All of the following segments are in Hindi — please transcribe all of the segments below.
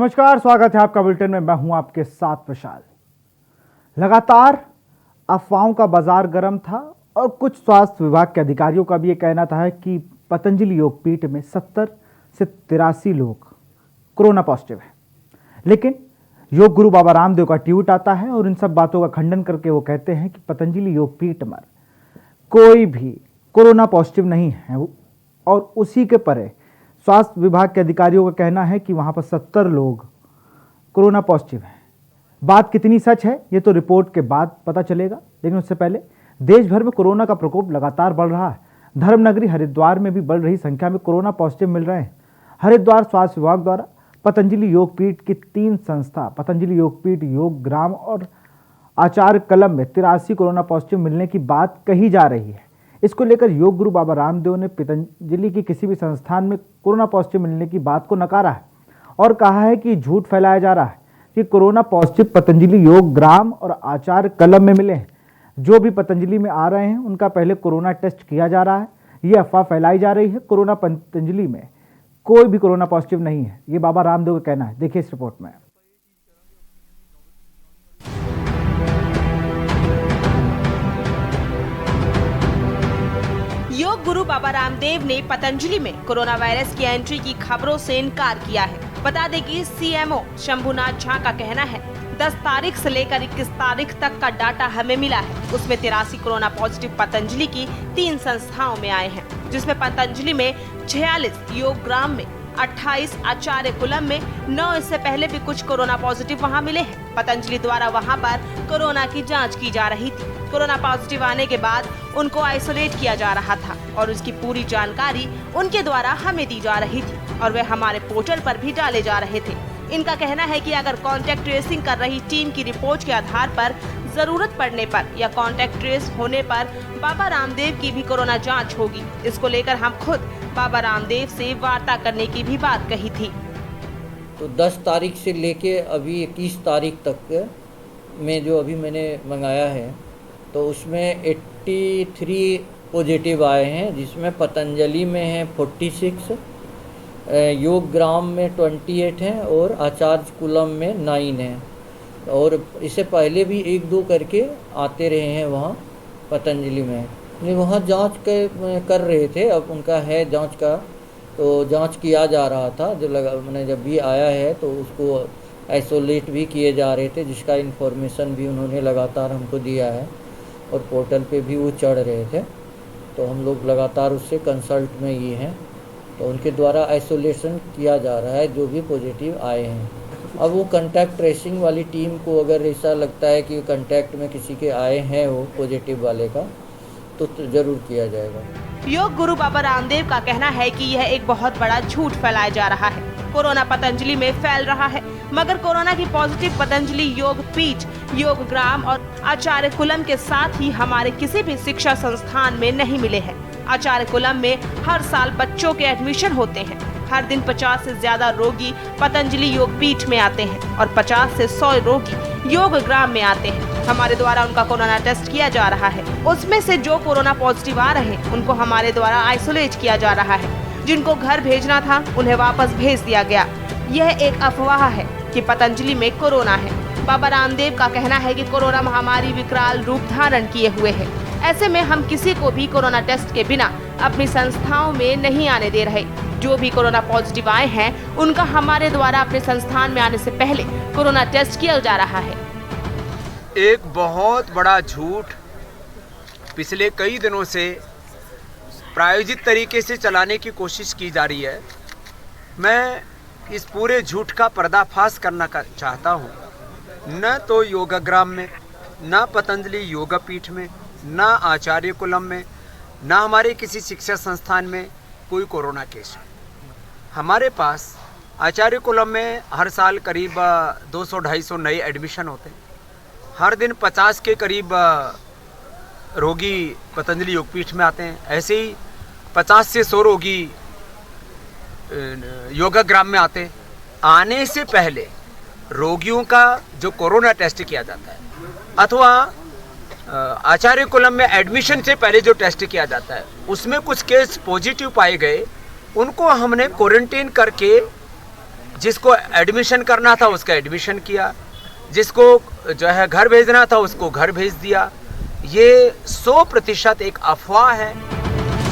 नमस्कार, स्वागत है आपका बुलेटिन में। मैं हूं आपके साथ विशाल। लगातार अफवाहों का बाजार गर्म था और कुछ स्वास्थ्य विभाग के अधिकारियों का भी ये कहना था कि पतंजलि योगपीठ में 70 से 83 लोग कोरोना पॉजिटिव हैं। लेकिन योग गुरु बाबा रामदेव का ट्वीट आता है और इन सब बातों का खंडन करके वो कहते हैं कि पतंजलि योगपीठ में कोई भी कोरोना पॉजिटिव नहीं है। और उसी के परे स्वास्थ्य विभाग के अधिकारियों का कहना है कि वहां पर 70 लोग कोरोना पॉजिटिव हैं। बात कितनी सच है ये तो रिपोर्ट के बाद पता चलेगा, लेकिन उससे पहले देश भर में कोरोना का प्रकोप लगातार बढ़ रहा है। धर्मनगरी हरिद्वार में भी बढ़ रही संख्या में कोरोना पॉजिटिव मिल रहे हैं। हरिद्वार स्वास्थ्य विभाग द्वारा पतंजलि योगपीठ की 3 संस्था पतंजलि योगपीठ, योग ग्राम और आचार्य कलम में 83 कोरोना पॉजिटिव मिलने की बात कही जा रही है। इसको लेकर योग गुरु बाबा रामदेव ने पतंजलि की किसी भी संस्थान में कोरोना पॉजिटिव मिलने की बात को नकारा है और कहा है कि झूठ फैलाया जा रहा है कि कोरोना पॉजिटिव पतंजलि योग ग्राम और आचार्य कलम में मिले हैं। जो भी पतंजलि में आ रहे हैं उनका पहले कोरोना टेस्ट किया जा रहा है। ये अफवाह फैलाई जा रही है। कोरोना पतंजलि में कोई भी कोरोना पॉजिटिव नहीं है, ये बाबा रामदेव का कहना है। देखिए इस रिपोर्ट में। योग गुरु बाबा रामदेव ने पतंजलि में कोरोना वायरस की एंट्री की खबरों से इनकार किया है। बता दें कि सीएमओ शंभुनाथ झा का कहना है 10 तारीख से लेकर 21 तारीख तक का डाटा हमें मिला है। उसमें 83 कोरोना पॉजिटिव पतंजलि की 3 संस्थाओं में आए हैं, जिसमें पतंजलि में 46, योग ग्राम में 28, आचार्य कुलम में 9। इससे पहले भी कुछ कोरोना पॉजिटिव वहां मिले हैं। पतंजलि द्वारा वहां पर कोरोना की जांच की जा रही थी। कोरोना पॉजिटिव आने के बाद उनको आइसोलेट किया जा रहा था और उसकी पूरी जानकारी उनके द्वारा हमें दी जा रही थी और वे हमारे पोर्टल पर भी डाले जा रहे थे। इनका कहना है कि अगर कॉन्टैक्ट ट्रेसिंग कर रही टीम की रिपोर्ट के आधार पर जरूरत पड़ने पर या कॉन्टैक्ट ट्रेस होने पर बाबा रामदेव की भी कोरोना जांच होगी। इसको लेकर हम खुद बाबा रामदेव से वार्ता करने की भी बात कही थी। तो 10 तारीख से लेके अभी 21 तारीख तक में जो अभी मैंने मंगाया है तो उसमें 83 पॉजिटिव आए हैं, जिसमें पतंजलि में है 46, योग ग्राम में 28 हैं और आचार्य कुलम में 9 हैं। और इससे पहले भी 1-2 करके आते रहे हैं वहाँ पतंजलि में। नहीं, वहाँ जांच कर रहे थे। अब उनका है जांच का, तो जांच किया जा रहा था। जो मैंने जब भी आया है तो उसको आइसोलेट भी किए जा रहे थे, जिसका इन्फॉर्मेशन भी उन्होंने लगातार हमको दिया है और पोर्टल पे भी वो चढ़ रहे थे। तो हम लोग लगातार उससे कंसल्ट में ही हैं। तो उनके द्वारा आइसोलेशन किया जा रहा है जो भी पॉजिटिव आए हैं। अब वो कंटैक्ट ट्रेसिंग वाली टीम को अगर ऐसा लगता है कि कंटैक्ट में किसी के आए हैं वो पॉजिटिव वाले का, तो ज़रूर किया जाएगा। योग गुरु बाबा रामदेव का कहना है कि यह एक बहुत बड़ा झूठ फैलाया जा रहा है। कोरोना पतंजलि में फैल रहा है, मगर कोरोना की पॉजिटिव पतंजलि योग पीठ, योग ग्राम और आचार्य कुलम के साथ ही हमारे किसी भी शिक्षा संस्थान में नहीं मिले हैं। आचार्य कुलम में हर साल बच्चों के एडमिशन होते हैं। हर दिन 50 से ज्यादा रोगी पतंजलि योग पीठ में आते हैं और 50 से 100 रोगी योग ग्राम में आते हैं। हमारे द्वारा उनका कोरोना टेस्ट किया जा रहा है। उसमें से जो कोरोना पॉजिटिव आ रहे हैं उनको हमारे द्वारा आइसोलेट किया जा रहा है। जिनको घर भेजना था उन्हें वापस भेज दिया गया। यह एक अफवाह है कि पतंजलि में कोरोना है। बाबा रामदेव का कहना है कि कोरोना महामारी विकराल रूप धारण किए हुए है। ऐसे में हम किसी को भी कोरोना टेस्ट के बिना अपनी संस्थाओं में नहीं आने दे रहे। जो भी कोरोना पॉजिटिव आए हैं उनका हमारे द्वारा अपने संस्थान में आने से पहले कोरोना टेस्ट किया जा रहा है। एक बहुत बड़ा झूठ पिछले कई दिनों से प्रायोजित तरीके से चलाने की कोशिश की जा रही है। मैं इस पूरे झूठ का पर्दाफाश करना चाहता हूँ। न तो योगाग्राम में, न पतंजलि योगा पीठ में, न आचार्य कुलम में, न हमारे किसी शिक्षा संस्थान में कोई कोरोना केस है। हमारे पास आचार्य कुलम में हर साल करीब 200-250 नए एडमिशन होते हैं। हर दिन 50 के करीब रोगी पतंजलि योगपीठ में आते हैं। ऐसे ही 50 से 100 रोगी योगाग्राम में आते हैं। आने से पहले रोगियों का जो कोरोना टेस्ट किया जाता है अथवा आचार्य कुलम में एडमिशन से पहले जो टेस्ट किया जाता है उसमें कुछ केस पॉजिटिव पाए गए, उनको हमने क्वारंटीन करके जिसको एडमिशन करना था उसका एडमिशन किया, जिसको जो है घर भेजना था उसको घर भेज दिया। ये 100% एक अफवाह है।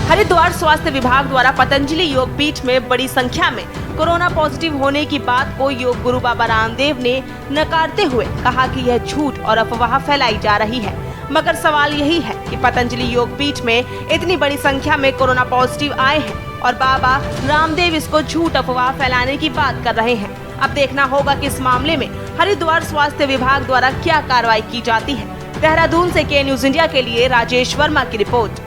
हरिद्वार स्वास्थ्य विभाग द्वारा पतंजलि योग पीठ में बड़ी संख्या में कोरोना पॉजिटिव होने की बात को योग गुरु बाबा रामदेव ने नकारते हुए कहा कि यह झूठ और अफवाह फैलाई जा रही है। मगर सवाल यही है कि पतंजलि योग पीठ में इतनी बड़ी संख्या में कोरोना पॉजिटिव आए हैं और बाबा रामदेव इसको झूठ अफवाह फैलाने की बात कर रहे हैं। अब देखना होगा कि इस मामले में हरिद्वार स्वास्थ्य विभाग द्वारा क्या कार्रवाई की जाती है। देहरादून से के न्यूज इंडिया के लिए राजेश वर्मा की रिपोर्ट।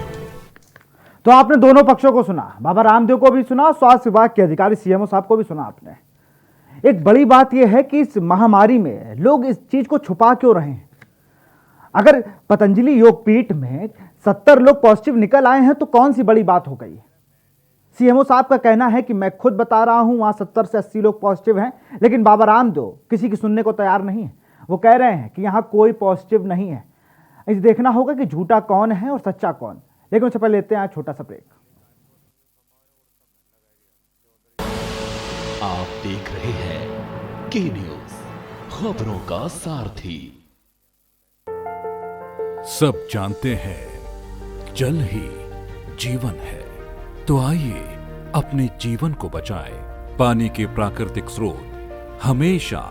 तो आपने दोनों पक्षों को सुना, बाबा रामदेव को भी सुना, स्वास्थ्य विभाग के अधिकारी सीएमओ साहब को भी सुना आपने। एक बड़ी बात यह है कि इस महामारी में लोग इस चीज को छुपा क्यों रहे हैं। अगर पतंजलि योग पीठ में 70 लोग पॉजिटिव निकल आए हैं तो कौन सी बड़ी बात हो गई। सीएमओ साहब का कहना है कि मैं खुद बता रहा हूं वहां 70 से 80 लोग पॉजिटिव हैं, लेकिन बाबा रामदेव किसी की सुनने को तैयार नहीं है। वो कह रहे हैं कि यहां कोई पॉजिटिव नहीं है। इसे देखना होगा कि झूठा कौन है और सच्चा कौन। लेकिन उससे पहले लेते हैं छोटा सा ब्रेक। आप देख रहे हैं के न्यूज, खबरों का सारथी। सब जानते हैं जल ही जीवन है, तो आइए अपने जीवन को बचाएं। पानी के प्राकृतिक स्रोत हमेशा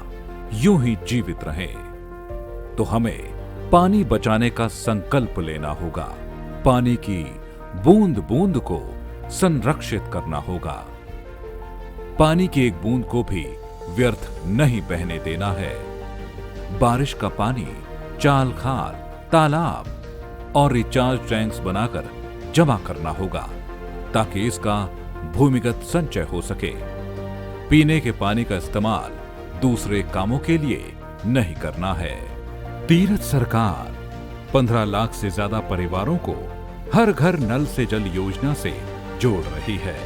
यूं ही जीवित रहें, तो हमें पानी बचाने का संकल्प लेना होगा। पानी की बूंद बूंद को संरक्षित करना होगा। पानी की एक बूंद को भी व्यर्थ नहीं बहने देना है। बारिश का पानी चाल खाल, तालाब और रिचार्ज टैंक्स बनाकर जमा करना होगा, ताकि इसका भूमिगत संचय हो सके। पीने के पानी का इस्तेमाल दूसरे कामों के लिए नहीं करना है। तीरथ सरकार 15 लाख से ज्यादा परिवारों को हर घर नल से जल योजना से जोड़ रही है।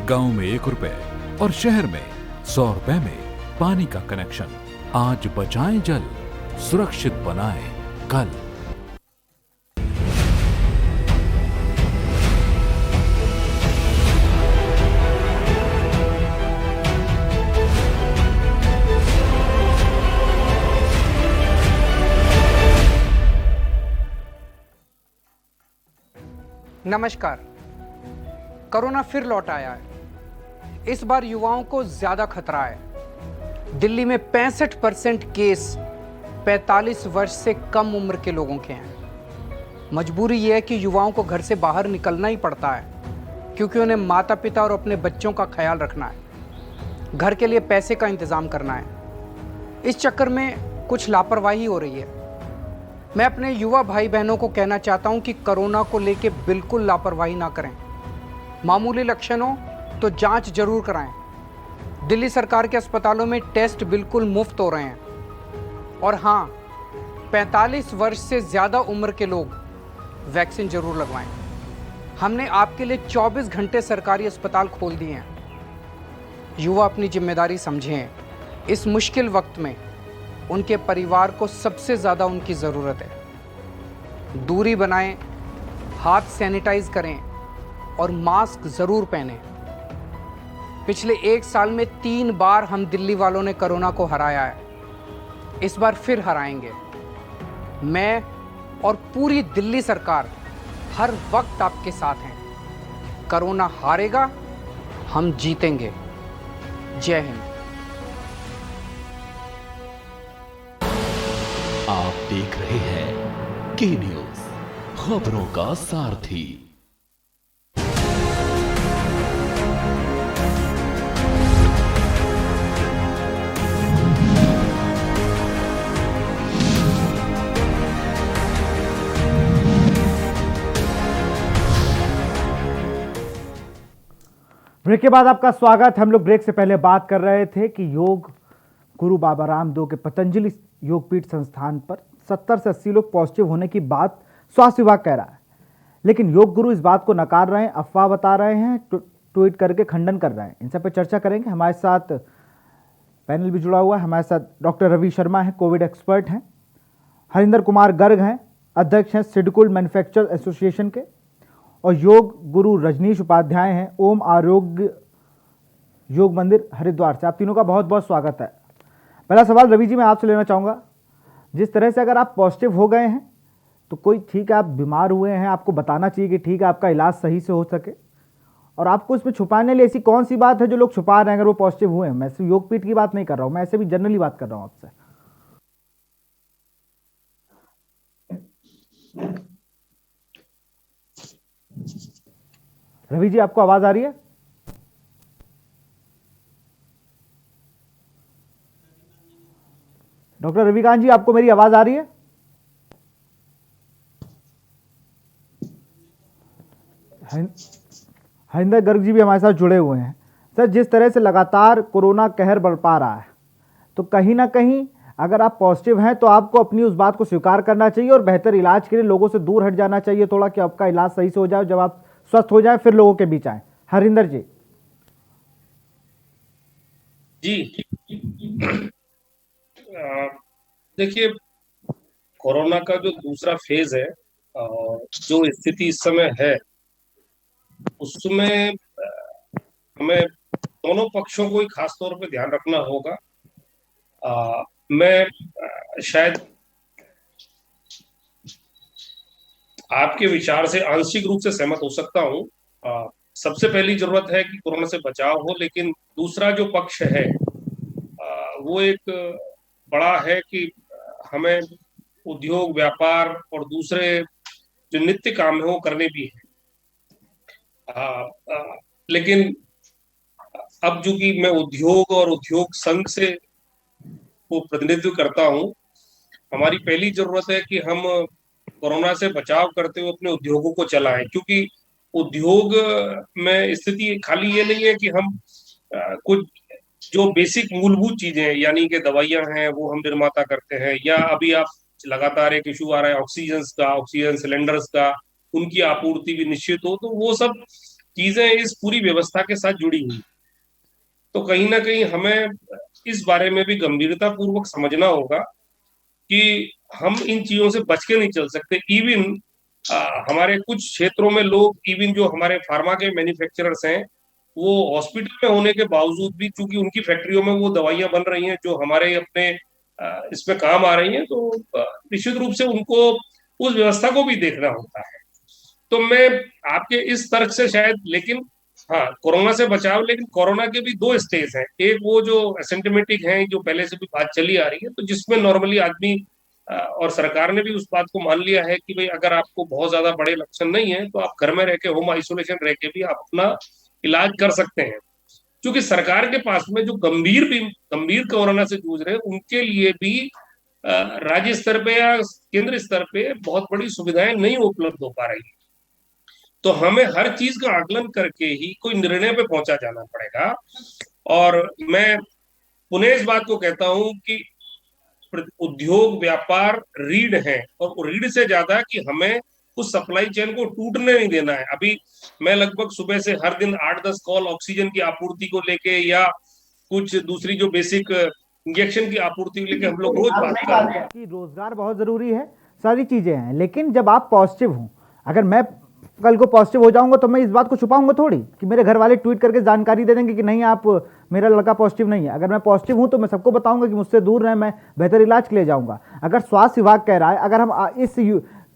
गांव में 1 रुपए और शहर में 100 रुपए में पानी का कनेक्शन। आज बचाएं जल, सुरक्षित बनाएं कल। नमस्कार। कोरोना फिर लौट आया है। इस बार युवाओं को ज्यादा खतरा है। दिल्ली में 65% केस 45 वर्ष से कम उम्र के लोगों के हैं। मजबूरी यह है कि युवाओं को घर से बाहर निकलना ही पड़ता है, क्योंकि उन्हें माता पिता और अपने बच्चों का ख्याल रखना है, घर के लिए पैसे का इंतजाम करना है। इस चक्कर में कुछ लापरवाही हो रही है। मैं अपने युवा भाई बहनों को कहना चाहता हूं कि कोरोना को लेकर बिल्कुल लापरवाही ना करें। मामूली लक्षण हो तो जांच जरूर कराएं। दिल्ली सरकार के अस्पतालों में टेस्ट बिल्कुल मुफ्त हो रहे हैं। और हाँ, 45 वर्ष से ज़्यादा उम्र के लोग वैक्सीन जरूर लगवाएं। हमने आपके लिए 24 घंटे सरकारी अस्पताल खोल दिए हैं। युवा अपनी जिम्मेदारी समझें। इस मुश्किल वक्त में उनके परिवार को सबसे ज़्यादा उनकी ज़रूरत है। दूरी बनाएं, हाथ सैनिटाइज करें और मास्क ज़रूर पहनें। पिछले 1 साल में 3 बार हम दिल्ली वालों ने कोरोना को हराया है। इस बार फिर हराएंगे। मैं और पूरी दिल्ली सरकार हर वक्त आपके साथ हैं। कोरोना हारेगा, हम जीतेंगे। जय हिंद। आप देख रहे हैं के न्यूज, खबरों का सारथी। ब्रेक के बाद आपका स्वागत। हम लोग ब्रेक से पहले बात कर रहे थे कि योग गुरु बाबा रामदेव के पतंजलि योगपीठ संस्थान पर 70 से 80 लोग पॉजिटिव होने की बात स्वास्थ्य विभाग कह रहा है, लेकिन योग गुरु इस बात को नकार रहे हैं, अफवाह बता रहे हैं, ट्वीट करके खंडन कर रहे हैं। इन सब पर चर्चा करेंगे। हमारे साथ पैनल भी जुड़ा हुआ है। हमारे साथ डॉक्टर रवि शर्मा हैं, कोविड एक्सपर्ट हैं, हरिंदर कुमार गर्ग हैं, अध्यक्ष हैं सिडकुल मैन्युफैक्चरर एसोसिएशन के, और योग गुरु रजनीश उपाध्याय हैं, ओम आरोग्य योग मंदिर हरिद्वार से। आप तीनों का बहुत बहुत स्वागत है। पहला सवाल रवि जी मैं आपसे लेना चाहूँगा, जिस तरह से अगर आप पॉजिटिव हो गए हैं तो कोई ठीक है, आप बीमार हुए हैं, आपको बताना चाहिए कि ठीक है, आपका इलाज सही से हो सके, और आपको इसमें छुपाने लिए ऐसी कौन सी बात है जो लोग छुपा रहे हैं अगर वो पॉजिटिव हुए हैं? मैं सिर्फ योगपीठ की बात नहीं कर रहा हूँ, मैं ऐसे भी जनरली बात कर रहा हूँ आपसे। रवि जी आपको आवाज आ रही है? डॉक्टर रविकांत जी आपको मेरी आवाज आ रही है? हरिंदर गर्ग जी भी हमारे साथ जुड़े हुए हैं। सर, जिस तरह से लगातार कोरोना कहर बरपा रहा है, तो कहीं ना कहीं अगर आप पॉजिटिव हैं तो आपको अपनी उस बात को स्वीकार करना चाहिए और बेहतर इलाज के लिए लोगों से दूर हट जाना चाहिए थोड़ा, कि आपका इलाज सही से हो जाए, जब आप स्वस्थ हो जाए फिर लोगों के बीच आए। हरिंदर जी। जी देखिए, कोरोना का जो दूसरा फेज है, जो स्थिति इस समय है, उसमें हमें दोनों पक्षों को ही खास तौर पे ध्यान रखना होगा। मैं शायद आपके विचार से आंशिक रूप से सहमत हो सकता हूँ। सबसे पहली जरूरत है कि कोरोना से बचाव हो, लेकिन दूसरा जो पक्ष है वो एक बड़ा है कि हमें उद्योग, व्यापार और दूसरे जो नित्य काम है वो करने भी है। लेकिन अब चूंकि मैं उद्योग और उद्योग संघ से वो प्रतिनिधित्व करता हूँ, हमारी पहली जरूरत है कि हम कोरोना से बचाव करते हुए अपने उद्योगों को चलाएं, क्योंकि उद्योग में स्थिति खाली ये नहीं है कि हम कुछ जो बेसिक मूलभूत चीजें हैं, यानी कि दवाइयां हैं वो हम निर्माता करते हैं, या अभी आप लगातार एक इशू आ रहा है ऑक्सीजन सिलेंडर्स का, उनकी आपूर्ति भी निश्चित हो, तो वो सब चीजें इस पूरी व्यवस्था के साथ जुड़ी हुई। तो कहीं ना कहीं हमें इस बारे में भी गंभीरता पूर्वक समझना होगा कि हम इन चीजों से बच के नहीं चल सकते। इवन हमारे कुछ क्षेत्रों में लोग, इवन जो हमारे फार्मा के मैन्युफैक्चरर्स हैं, वो हॉस्पिटल में होने के बावजूद भी चूंकि उनकी फैक्ट्रियों में वो दवाइयां बन रही हैं जो हमारे अपने इसमें काम आ रही हैं, तो निश्चित रूप से उनको उस व्यवस्था को भी देखना होता है। तो मैं आपके इस तर्क से शायद, लेकिन हाँ, कोरोना से बचाव, लेकिन कोरोना के भी दो स्टेज हैं। एक वो जो एसिम्प्टोमेटिक है, जो पहले से भी बात चली आ रही है, तो जिसमें नॉर्मली आदमी और सरकार ने भी उस बात को मान लिया है कि भाई अगर आपको बहुत ज्यादा बड़े लक्षण नहीं है तो आप घर में रह के, होम आइसोलेशन रह के भी आप अपना इलाज कर सकते हैं। क्योंकि सरकार के पास में जो गंभीर कोरोना से जूझ रहे हैं उनके लिए भी राज्य स्तर पे या केंद्र स्तर पे बहुत बड़ी सुविधाएं नहीं उपलब्ध हो पा रही। तो हमें हर चीज का आकलन करके ही कोई निर्णय पे पहुंचा जाना पड़ेगा। और मैं पुनः इस बात को कहता हूं कि उद्योग व्यापार रीढ़ है, और रीढ़ से ज्यादा कि हमें उस सप्लाई चेन को टूटने नहीं देना है। अभी मैं लगभग सुबह से हर दिन 8-10 कॉल ऑक्सीजन की आपूर्ति को लेके या कुछ दूसरी जो बेसिक इंजेक्शन की आपूर्ति को लेके हम लोग रोज बात कर रहे हैं कि रोजगार बहुत जरूरी है, सारी चीजें हैं, लेकिन जब आप पॉजिटिव हो, अगर मैं कल को पॉजिटिव हो जाऊंगा तो मैं इस बात को छुपाऊंगा थोड़ी कि मेरे घर वाले ट्वीट करके जानकारी दे देंगे कि नहीं आप, मेरा लड़का पॉजिटिव नहीं है। अगर मैं पॉजिटिव हूं तो मैं सबको बताऊंगा कि मुझसे दूर रहें, मैं बेहतर इलाज के लिए जाऊंगा। अगर स्वास्थ्य विभाग कह रहा है, अगर हम इस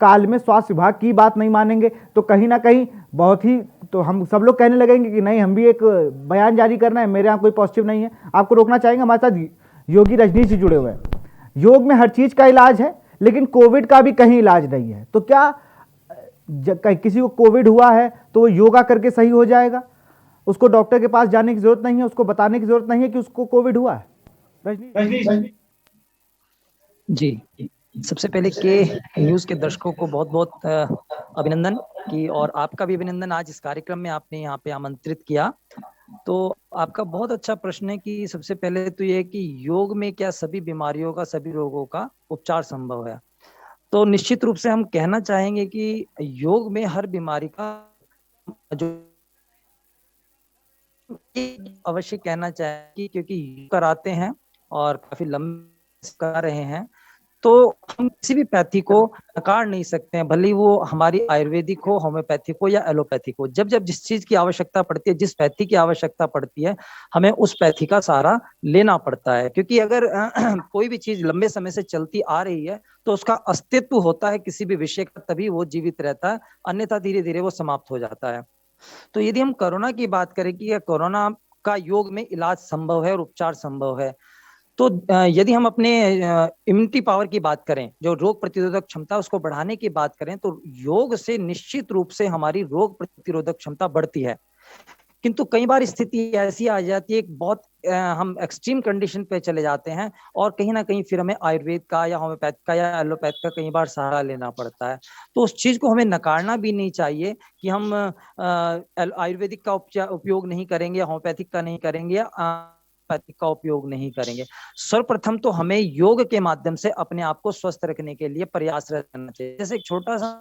काल में स्वास्थ्य विभाग की बात नहीं मानेंगे तो कहीं ना कहीं बहुत ही, तो हम सब लोग कहने लगेंगे कि नहीं हम भी एक बयान जारी करना है, मेरे यहाँ कोई पॉजिटिव नहीं है। आपको रोकना चाहेंगे? हमारे साथ योगी रजनीश जी जुड़े हुए हैं। योग में हर चीज का इलाज है, लेकिन कोविड का भी कहीं इलाज नहीं है। तो क्या किसी को कोविड हुआ है तो वो योगा करके सही हो जाएगा? उसको डॉक्टर के पास जाने की जरूरत नहीं है, उसको बताने की जरूरत नहीं है कि उसको कोविड हुआ है। रजनीश जी, सबसे पहले के न्यूज के दर्शकों को बहुत बहुत अभिनंदन की, और आपका भी अभिनंदन आज इस कार्यक्रम में आपने यहाँ पे आमंत्रित किया। तो आपका बहुत अच्छा प्रश्न है कि सबसे पहले तो ये कि योग में क्या सभी बीमारियों का, सभी रोगों का उपचार संभव है? तो निश्चित रूप से हम कहना चाहेंगे कि योग में हर बीमारी का जो अवश्य कहना चाहेंगे, क्योंकि योग कराते हैं और काफी लंबे कर रहे हैं, तो हम किसी भी पैथी को नकार नहीं सकते हैं, भले ही वो हमारी आयुर्वेदिक हो, होम्योपैथिक हो या एलोपैथिक हो। जब जब जिस चीज की आवश्यकता पड़ती है, जिस पैथी की आवश्यकता पड़ती है, हमें उस पैथी का सहारा लेना पड़ता है। क्योंकि अगर कोई भी चीज लंबे समय से चलती आ रही है तो उसका अस्तित्व होता है किसी भी विषय का, तभी वो जीवित रहता है, अन्यथा धीरे धीरे वो समाप्त हो जाता है। तो यदि हम कोरोना की बात करें कि कोरोना का योग में इलाज संभव है और उपचार संभव है, तो यदि हम अपने इम्यूनिटी पावर की बात करें, जो रोग प्रतिरोधक क्षमता उसको बढ़ाने की बात करें, तो योग से निश्चित रूप से हमारी रोग प्रतिरोधक क्षमता बढ़ती है। किंतु कई बार स्थिति ऐसी आ जाती है, बहुत हम एक्सट्रीम कंडीशन पे चले जाते हैं और कहीं ना कहीं फिर हमें आयुर्वेद का या होम्योपैथ का या एलोपैथ का कई बार सहारा लेना पड़ता है। तो उस चीज को हमें नकारना भी नहीं चाहिए कि हम आयुर्वेदिक का उपयोग नहीं करेंगे, होम्योपैथिक का नहीं करेंगे या पैथिक का उपयोग नहीं करेंगे। सर्वप्रथम तो हमें योग के माध्यम से अपने आप को स्वस्थ रखने के लिए प्रयासरत करना चाहिए। जैसे एक छोटा सा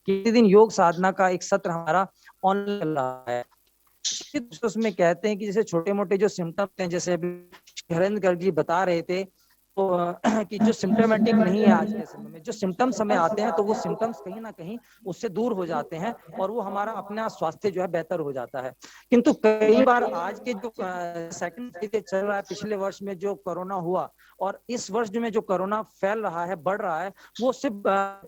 किसी दिन योग साधना का एक सत्र हमारा ऑनलाइन चल रहा है, उसमें कहते हैं कि जैसे छोटे मोटे जो सिम्टम्स हैं, जैसे अभी हरेंद्र गर्ग जी बता रहे थे, तो कि जो सिम्टोमेटिक नहीं है आज के समय में, जो सिम्टम्स हमें आते हैं तो वो सिम्टम्स कहीं ना कहीं उससे दूर हो जाते हैं और वो हमारा अपना स्वास्थ्य जो है बेहतर हो जाता है। किंतु कई बार आज के जो सेकंड चल रहा है, पिछले वर्ष में जो कोरोना हुआ और इस वर्ष में जो कोरोना फैल रहा है, बढ़ रहा है, वो सिर्फ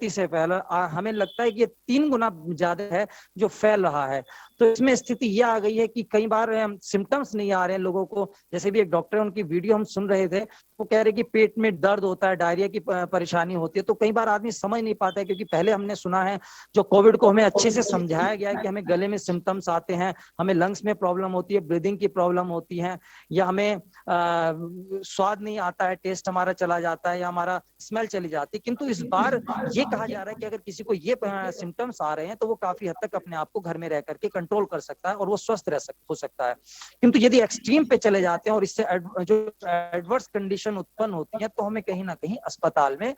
से फैल रहा, हमें लगता है कि ये 3 गुना ज्यादा है जो फैल रहा है। तो इसमें स्थिति यह आ गई है कि कई बार सिम्टम्स नहीं आ रहे हैं लोगों को। जैसे भी एक डॉक्टर है, उनकी वीडियो हम सुन रहे थे, वो कह रहे कि पेट में दर्द होता है, डायरिया की परेशानी होती है। तो कई बार आदमी समझ नहीं पाता है, क्योंकि पहले हमने सुना है जो कोविड को हमें अच्छे से समझाया गया है कि हमें गले में सिम्टम्स आते हैं, हमें लंग्स में प्रॉब्लम होती है, ब्रीदिंग की प्रॉब्लम होती है, या हमें स्वाद नहीं आता है, टेस्ट हमारा चला जाता है, या हमारा स्मेल चली जाती है। किंतु इस बार ये कहा जा रहा है कि अगर किसी को ये सिम्टम्स आ रहे हैं तो वो काफी हद तक अपने आप को घर में रह करके कंट्रोल कर सकता है और वो स्वस्थ हो सकता है। किंतु यदि एक्सट्रीम पे चले जाते हैं और इससे जो एडवर्स कंडीशन उत्पन्न होती है, तो हमें कहीं ना कहीं अस्पताल में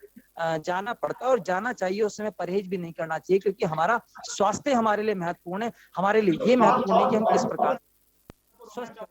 जाना पड़ता है, और जाना चाहिए। उस समय परहेज भी नहीं करना चाहिए, क्योंकि हमारा स्वास्थ्य हमारे लिए महत्वपूर्ण है। हमारे लिए ये महत्वपूर्ण है कि हम किस प्रकार स्वस्थ।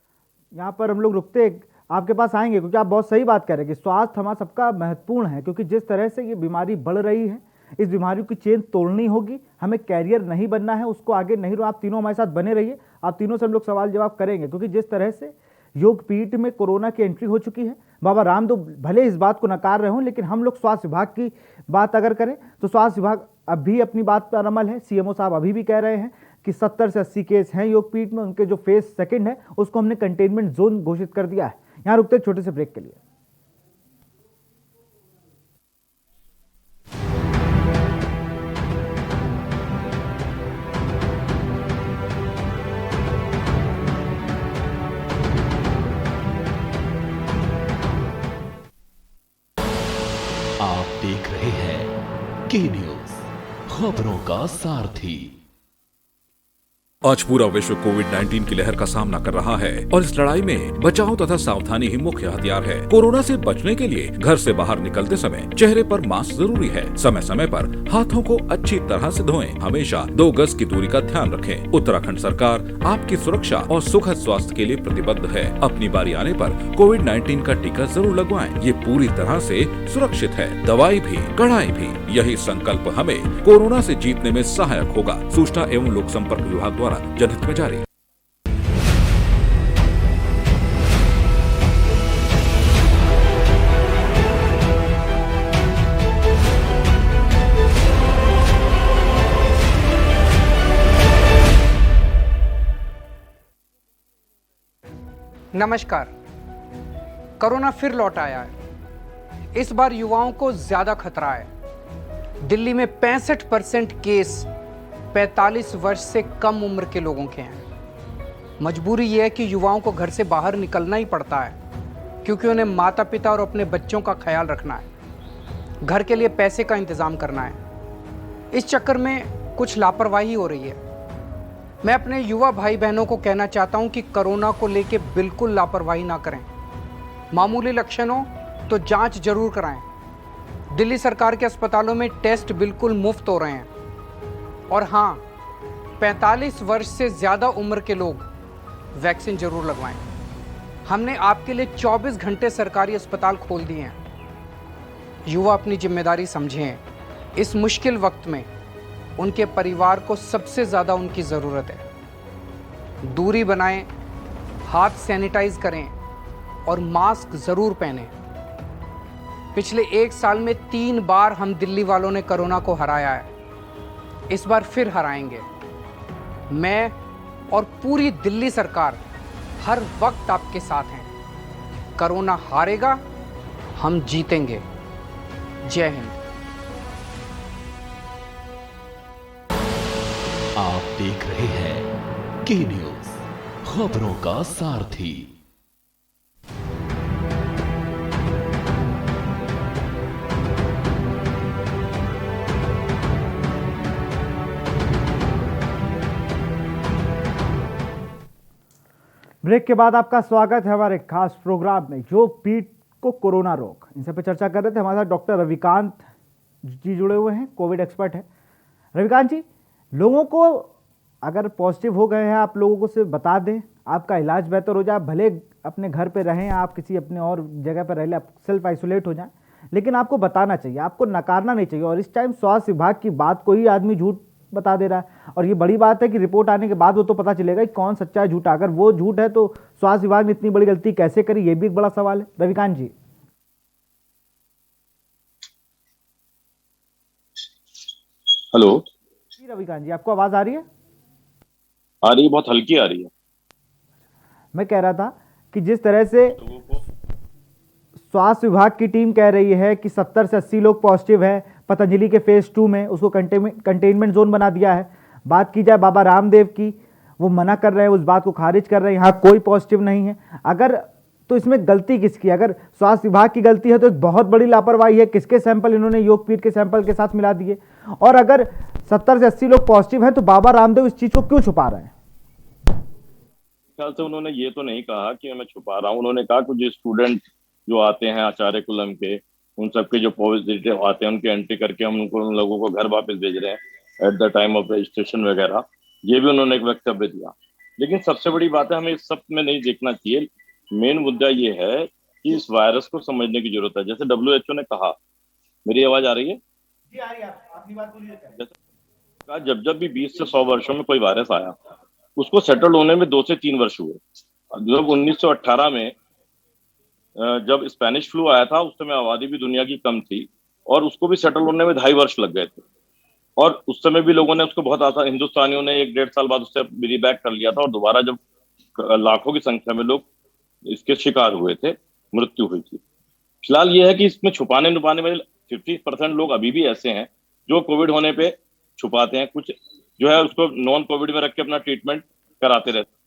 यहाँ पर हम लोग रुकते आपके पास आएंगे, क्योंकि आप बहुत सही बात कह रहे हैं कि स्वास्थ्य हमारा सबका महत्वपूर्ण है। क्योंकि जिस तरह से ये बीमारी बढ़ रही है, इस बीमारी की चेन तोड़नी होगी, हमें कैरियर नहीं बनना है, उसको आगे नहीं। आप तीनों हमारे साथ बने रहिए, आप तीनों से हम लोग सवाल जवाब करेंगे। क्योंकि जिस तरह से योगपीठ में कोरोना की एंट्री हो चुकी है, बाबा रामदेव भले इस बात को नकार रहे हों, लेकिन हम लोग स्वास्थ्य विभाग की बात अगर करें तो स्वास्थ्य विभाग अभी अपनी बात पर अमल है। सीएमओ साहब अभी भी कह रहे हैं कि 70 से 80 केस हैं योगपीठ में, उनके जो फेज सेकंड है उसको हमने कंटेनमेंट जोन घोषित कर दिया है। यहाँ रुकते छोटे से ब्रेक के लिए। आप देख रहे हैं के न्यूज, खबरों का सारथी। आज पूरा विश्व कोविड-19 की लहर का सामना कर रहा है और इस लड़ाई में बचाव तथा सावधानी ही मुख्य हथियार है। कोरोना से बचने के लिए घर से बाहर निकलते समय चेहरे पर मास्क जरूरी है। समय समय पर हाथों को अच्छी तरह से धोएं। हमेशा 2 गज की दूरी का ध्यान रखें। उत्तराखंड सरकार आपकी सुरक्षा और सुखद स्वास्थ्य के लिए प्रतिबद्ध है। अपनी बारी आने पर कोविड-19 का टीका जरूर लगवाएं। ये पूरी तरह से सुरक्षित है। दवाई भी, कड़ाई भी, यही संकल्प हमें कोरोना से जीतने में सहायक होगा। सूचना एवं लोक संपर्क विभाग द्वारा जनहित में जारी। नमस्कार। कोरोना फिर लौट आया है। इस बार युवाओं को ज्यादा खतरा है। दिल्ली में 65% केस 45 वर्ष से कम उम्र के लोगों के हैं। मजबूरी यह है कि युवाओं को घर से बाहर निकलना ही पड़ता है, क्योंकि उन्हें माता पिता और अपने बच्चों का ख्याल रखना है, घर के लिए पैसे का इंतजाम करना है। इस चक्कर में कुछ लापरवाही हो रही है। मैं अपने युवा भाई बहनों को कहना चाहता हूं कि कोरोना को लेकर बिल्कुल लापरवाही ना करें। मामूली लक्षण हो तो जांच जरूर कराएं। दिल्ली सरकार के अस्पतालों में टेस्ट बिल्कुल मुफ्त हो रहे हैं। और हाँ, 45 वर्ष से ज़्यादा उम्र के लोग वैक्सीन जरूर लगवाएं। हमने आपके लिए 24 घंटे सरकारी अस्पताल खोल दिए हैं। युवा अपनी जिम्मेदारी समझें। इस मुश्किल वक्त में उनके परिवार को सबसे ज़्यादा उनकी ज़रूरत है। दूरी बनाएं, हाथ सैनिटाइज करें और मास्क ज़रूर पहनें। पिछले 1 साल में 3 बार हम दिल्ली वालों ने कोरोना को हराया है, इस बार फिर हराएंगे। मैं और पूरी दिल्ली सरकार हर वक्त आपके साथ हैं। कोरोना हारेगा, हम जीतेंगे। जय हिंद। आप देख रहे हैं के न्यूज, खबरों का सारथी। ब्रेक के बाद आपका स्वागत है हमारे खास प्रोग्राम में। योग पीठ को कोरोना रोक, इन सब पे चर्चा कर रहे थे। हमारे साथ डॉक्टर रविकांत जी जुड़े हुए हैं, कोविड एक्सपर्ट है। रविकांत जी, लोगों को अगर पॉजिटिव हो गए हैं, आप लोगों को सिर्फ बता दें, आपका इलाज बेहतर हो जाए, भले अपने घर पे रहें, आप किसी अपने और जगह पर रह लें, आप सेल्फ आइसोलेट हो जाएं, लेकिन आपको बताना चाहिए, आपको नकारना नहीं चाहिए। और इस टाइम स्वास्थ्य विभाग की बात को ही आदमी झूठ बता दे रहा है। और ये बड़ी बात है कि रिपोर्ट आने के बाद वो तो पता चलेगा कि कौन सच्चा है झूठा। अगर वो झूठ है तो स्वास्थ्य विभाग ने इतनी बड़ी गलती कैसे करी, ये भी एक बड़ा सवाल है। रविकांत जी। हेलो जी रविकांत जी, आपको आवाज आ रही है? आ रही है, बहुत हल्की आ रही है। मैं कह रहा था कि जिस तरह से स्वास्थ्य विभाग की टीम कह रही है कि 70 से 80 लोग पॉजिटिव है, पतंजलि के फेज 2 में उसको कंटेनमेंट जोन बना दिया है। बात की जाए बाबा रामदेव की, वो मना कर रहे हैं, उस बात को खारिज कर रहे हैं, यहाँ कोई पॉजिटिव नहीं है। अगर तो इसमें गलती किसकी? अगर स्वास्थ्य विभाग की गलती है तो एक बहुत बड़ी लापरवाही है। किसके सैंपल इन्होंने योगपीठ के सैंपल के साथ मिला दिए? और अगर 70 से 80 लोग पॉजिटिव हैं तो बाबा रामदेव इस चीज को क्यों छुपा रहे हैं? ख्याल से उन्होंने ये तो नहीं कहा कि मैं छुपा रहा हूँ। उन्होंने कहा कि जो स्टूडेंट जो आते हैं आचार्य कुलम के, उन सबके जो पॉजिटिव आते हैं उनकी एंट्री करके हम उन लोगों को घर वापस भेज रहे हैं at the time of registration वगैरह। ये भी उन्होंने एक वक्तव्य दिया। लेकिन सबसे बड़ी बात है, हमें इस सब में नहीं देखना चाहिए। मेन मुद्दा ये है कि इस वायरस को समझने की जरूरत है। जैसे WHO ने कहा, मेरी आवाज आ रही है? जी आ रही है, अपनी बात बोलिए। जब जब भी 20 से 100 वर्षों में कोई वायरस आया, उसको सेटल होने में 2 से 3 वर्ष हुए। जब 1918 में जब स्पेनिश फ्लू आया था, उस समय आबादी भी दुनिया की कम थी और उसको भी सेटल होने में 2.5 वर्ष लग गए थे। और उस समय भी लोगों ने उसको बहुत आसान, हिंदुस्तानियों ने 1-1.5 साल बाद उससे रिबैक कर लिया था। और दोबारा जब लाखों की संख्या में लोग इसके शिकार हुए थे, मृत्यु हुई थी। फिलहाल ये है कि इसमें छुपाने नुपाने में 50% लोग अभी भी ऐसे हैं जो कोविड होने पे छुपाते हैं। कुछ जो है उसको नॉन कोविड में रख के अपना ट्रीटमेंट कराते रहते।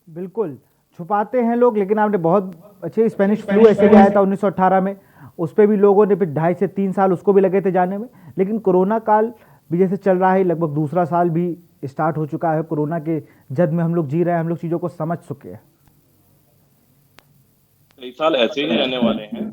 बिल्कुल छुपाते हैं लोग, लेकिन आपने बहुत अच्छे स्पेनिश फ्लू ऐसे भी आया था 1918 में, उस पर भी लोगों ने फिर 2.5 से 3 साल उसको भी लगे थे जाने में। लेकिन कोरोना काल भी जैसे चल रहा है, लगभग दूसरा साल भी स्टार्ट हो चुका है। कोरोना के जद में हम लोग जी रहे हैं, हम लोग चीज़ों को समझ चुके हैं। कई साल ऐसे ही रहने वाले हैं।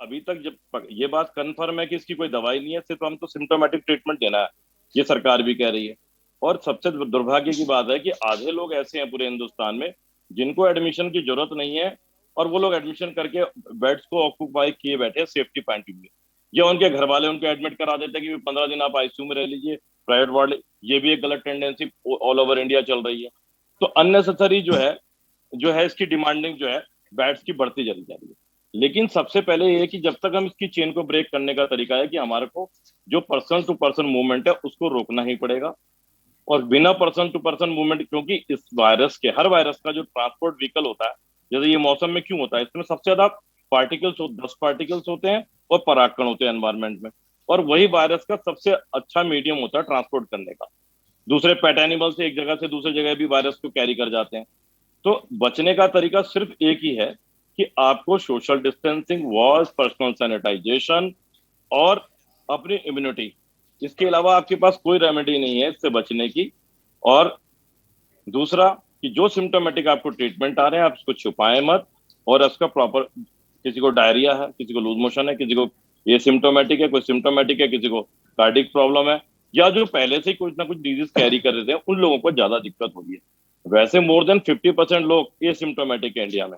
अभी तक जब ये बात कन्फर्म है कि इसकी कोई दवाई नहीं है, सिर्फ हमको सिम्टोमेटिक ट्रीटमेंट देना है, ये सरकार भी कह रही है। और सबसे दुर्भाग्य की बात है कि आधे लोग ऐसे हैं पूरे हिंदुस्तान में जिनको एडमिशन की जरूरत नहीं है, और वो लोग एडमिशन करके बेड्स को ऑक्यूपाई किए बैठे हैं सेफ्टी पॉइंट ऑफ व्यू। या उनके घर वाले उनको एडमिट करा देते हैं कि 15 दिन आप आईसीयू में रह लीजिए, प्राइवेट वार्ड। ये भी एक गलत टेंडेंसी ऑल ओवर इंडिया चल रही है। तो अननेसेसरी जो है इसकी डिमांडिंग जो है बेड्स की बढ़ती चली जा रही है। लेकिन सबसे पहले ये है कि जब तक हम इसकी चेन को ब्रेक करने का तरीका है कि हमारे को जो पर्सन टू पर्सन मूवमेंट है उसको रोकना ही पड़ेगा। और बिना पर्सन टू पर्सन मूवमेंट, क्योंकि इस वायरस के, हर वायरस का जो ट्रांसपोर्ट व्हीकल होता है, जैसे ये मौसम में क्यों होता है, इसमें सबसे ज्यादा पार्टिकल्स 10 पार्टिकल्स होते हैं और परागकण होते हैं एनवायरमेंट में। और वही वायरस का सबसे अच्छा मीडियम होता है ट्रांसपोर्ट करने का। दूसरे पेट एनिमल से एक जगह से दूसरी जगह भी वायरस को कैरी कर जाते हैं। तो बचने का तरीका सिर्फ एक ही है कि आपको social distancing, wash, personal sanitization और अपनी इम्यूनिटी, इसके अलावा आपके पास कोई रेमेडी नहीं है इससे बचने की। और दूसरा कि जो सिम्टोमेटिक आपको ट्रीटमेंट आ रहे हैं, आप इसको छुपाएं मत। और इसका प्रॉपर, किसी को डायरिया है, किसी को लूज मोशन है, किसी को ये सिम्टोमेटिक है, कोई सिम्टोमेटिक है, किसी को कार्डिक प्रॉब्लम है, या जो पहले से कुछ ना कुछ डिजीज कैरी कर रहे थे उन लोगों को ज्यादा दिक्कत हो रही है। वैसे मोर देन 50% लोग एसिम्प्टोमेटिक है इंडिया में,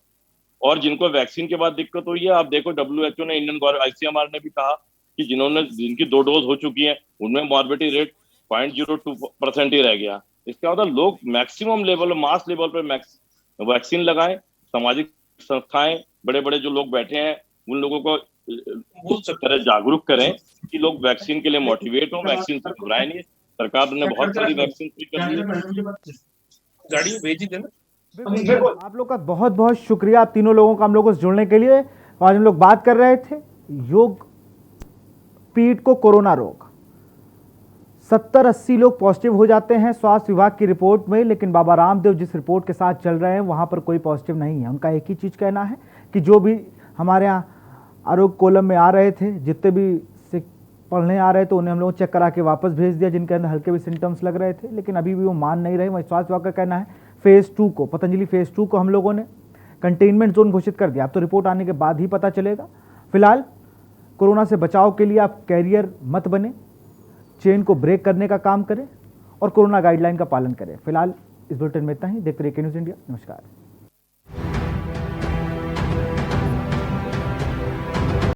और जिनको वैक्सीन के बाद दिक्कत हुई है, आप देखो WHO ने, इंडियन ICMR ने भी कहा कि जिनकी 2 डोज हो चुकी है उनमें मॉर्बिडिटी रेट 0.02% ही रह गया। इसका मतलब लोग मैक्सिमम लेवल, मास लेवल पर वैक्सीन लगाएं। सामाजिक संस्थाएं, बड़े बड़े जो लोग बैठे हैं उन लोगों को उस तरह जागरूक करें कि लोग वैक्सीन के लिए मोटिवेट हो, वैक्सीन से घबराए नहीं। सरकार ने बहुत सारी वैक्सीन फ्री कर दी है। गाड़ी भेजी देना। आप लोग का बहुत बहुत शुक्रिया, आप तीनों लोगों का हम लोगों से जुड़ने के लिए। आज हम लोग बात कर रहे थे योग पीठ को कोरोना रोग। 70-80 लोग पॉजिटिव हो जाते हैं स्वास्थ्य विभाग की रिपोर्ट में, लेकिन बाबा रामदेव जिस रिपोर्ट के साथ चल रहे हैं वहां पर कोई पॉजिटिव नहीं है। उनका एक ही चीज कहना है कि जो भी हमारे यहाँ आरोग्य कॉलम में आ रहे थे, जितने भी पढ़ने आ रहे थे, उन्हें हम लोग चेक करा के वापस भेज दिया, जिनके अंदर हल्के भी सिम्टम्स लग रहे थे, लेकिन अभी भी वो मान नहीं रहे। वहीं स्वास्थ्य विभाग का कहना है फेज़ 2 को, पतंजलि फेज़ 2 को हम लोगों ने कंटेनमेंट जोन घोषित कर दिया। अब तो रिपोर्ट आने के बाद ही पता चलेगा। फिलहाल कोरोना से बचाव के लिए आप कैरियर मत बने, चेन को ब्रेक करने का काम करें और कोरोना गाइडलाइन का पालन करें। फिलहाल इस बुलेटिन में इतना ही। देखते रहिए के न्यूज़ इंडिया। नमस्कार।